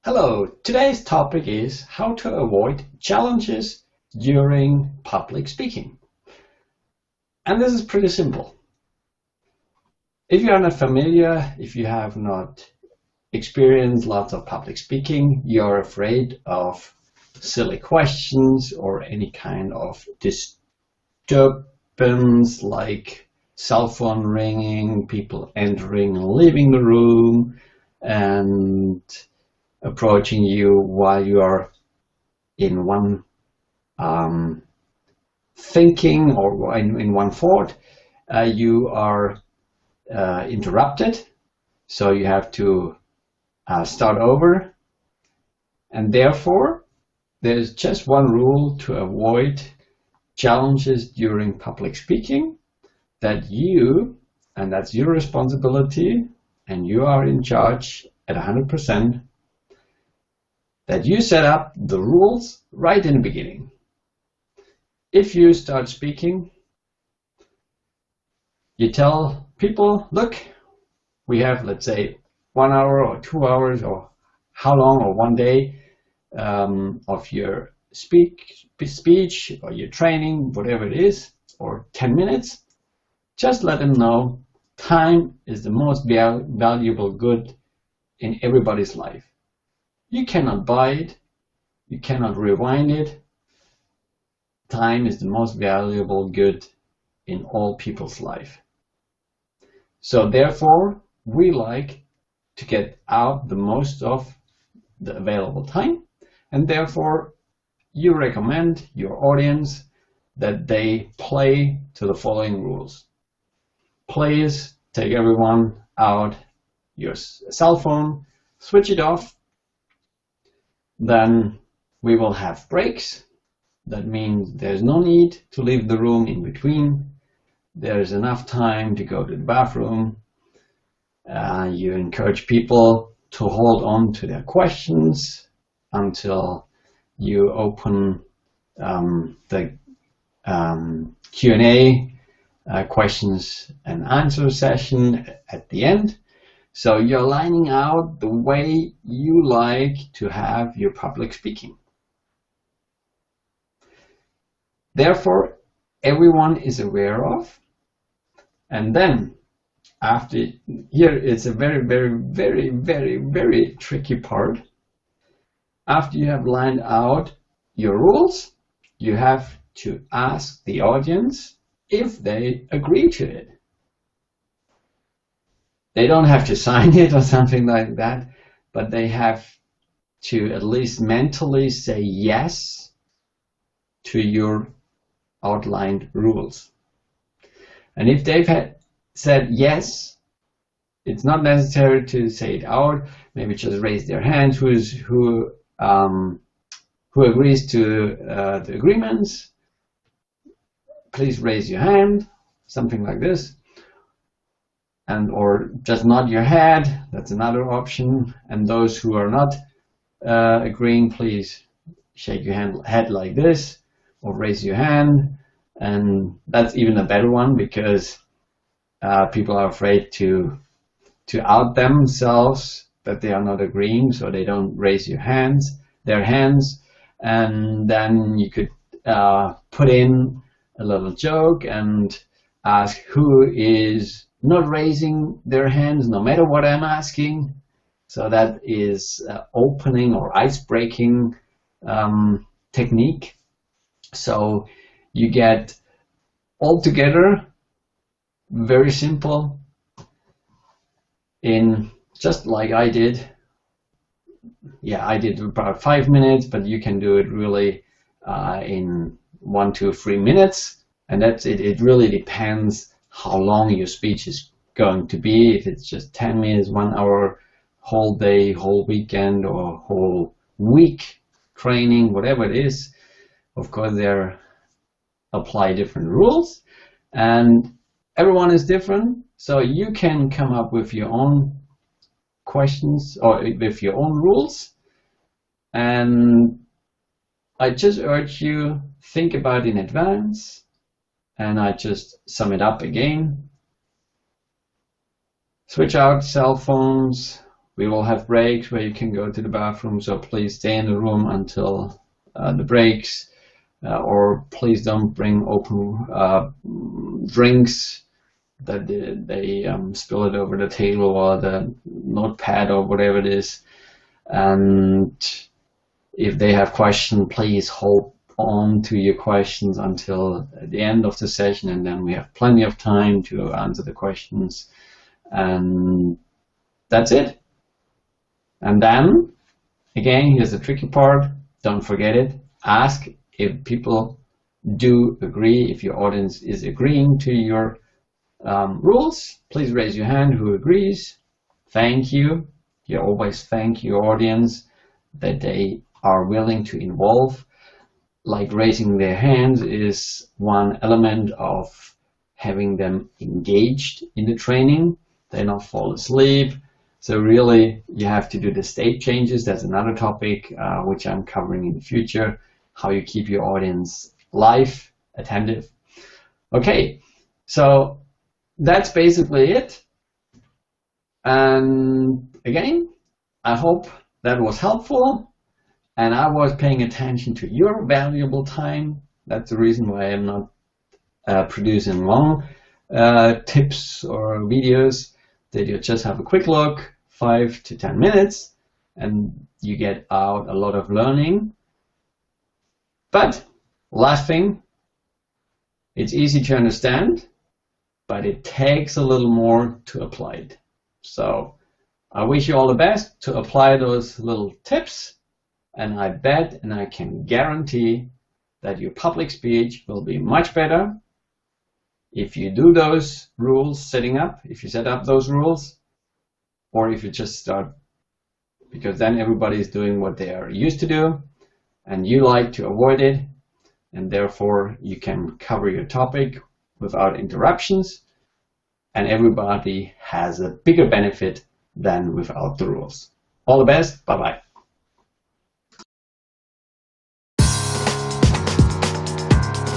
Hello, today's topic is how to avoid challenges during public speaking. And this is pretty simple. If you are not familiar, if you have not experienced lots of public speaking, you're afraid of silly questions or any kind of disturbance like cell phone ringing, people entering and leaving the room, and approaching you while you are in one thinking or in one thought, you are interrupted, so you have to start over. And therefore, there's just one rule to avoid challenges during public speaking, and that's your responsibility, and you are in charge at 100%, that you set up the rules right in the beginning. If you start speaking, you tell people, look, we have, let's say, 1 hour or 2 hours or how long, or one day of your speech or your training, whatever it is, or 10 minutes. Just let them know time is the most valuable good in everybody's life. You cannot buy it, you cannot rewind it. Time is the most valuable good in all people's life. So therefore, we like to get out the most of the available time, and therefore you recommend your audience that they play to the following rules. Please take everyone out your cell phone, switch it off. Then we will have breaks. That means there's no need to leave the room in between. There's enough time to go to the bathroom. You encourage people to hold on to their questions until you open the Q&A, questions and answer session at the end. So you're lining out the way you like to have your public speaking. Therefore, everyone is aware of. And then after here, it's a very tricky part. After you have lined out your rules, you have to ask the audience if they agree to it. They don't have to sign it or something like that, but they have to at least mentally say yes to your outlined rules. And if they've said yes, it's not necessary to say it out. Maybe just raise their hand who agrees to the agreements. Please raise your hand, something like this. Or just nod your head, that's another option. And those who are not agreeing, please shake your head like this, or raise your hand. And that's even a better one, because people are afraid to out themselves that they are not agreeing, so they don't raise their hands. And then you could put in a little joke and ask who is not raising their hands no matter what I'm asking. So that is opening or ice-breaking technique. So you get all together, very simple, in just like I did. Yeah, I did about 5 minutes, but you can do it really in 1 to 3 minutes. And that's it. It really depends how long your speech is going to be. If it's just 10 minutes, 1 hour, whole day, whole weekend, or whole week training, whatever it is. Of course, there apply different rules, and everyone is different. So you can come up with your own questions or with your own rules. And I just urge you, think about it in advance. And I just sum it up again. Switch out cell phones We will have breaks where you can go to the bathroom, so please stay in the room until the breaks, or please don't bring open drinks that they spill it over the table or the notepad or whatever it is. And if they have questions, please hold on to your questions until the end of the session, and then we have plenty of time to answer the questions. And that's it. And then, again, here's the tricky part. Don't forget it. Ask if people do agree, if your audience is agreeing to your rules. Please raise your hand who agrees. Thank you. You always thank your audience that they are willing to involve. Like raising their hands is one element of having them engaged in the training. They not fall asleep. So really, you have to do the state changes. That's another topic which I'm covering in the future. How you keep your audience live, attentive. Okay, so that's basically it. And again, I hope that was helpful and I was paying attention to your valuable time. That's the reason why I'm not producing long tips or videos, that you just have a quick look, 5 to 10 minutes, and you get out a lot of learning. But last thing, it's easy to understand, but it takes a little more to apply it. So I wish you all the best to apply those little tips, and I bet and I can guarantee that your public speech will be much better if you do those rules setting up, if you set up those rules, or if you just start, because then everybody is doing what they are used to do and you like to avoid it, and therefore you can cover your topic without interruptions, and everybody has a bigger benefit than without the rules. All the best. Bye-bye.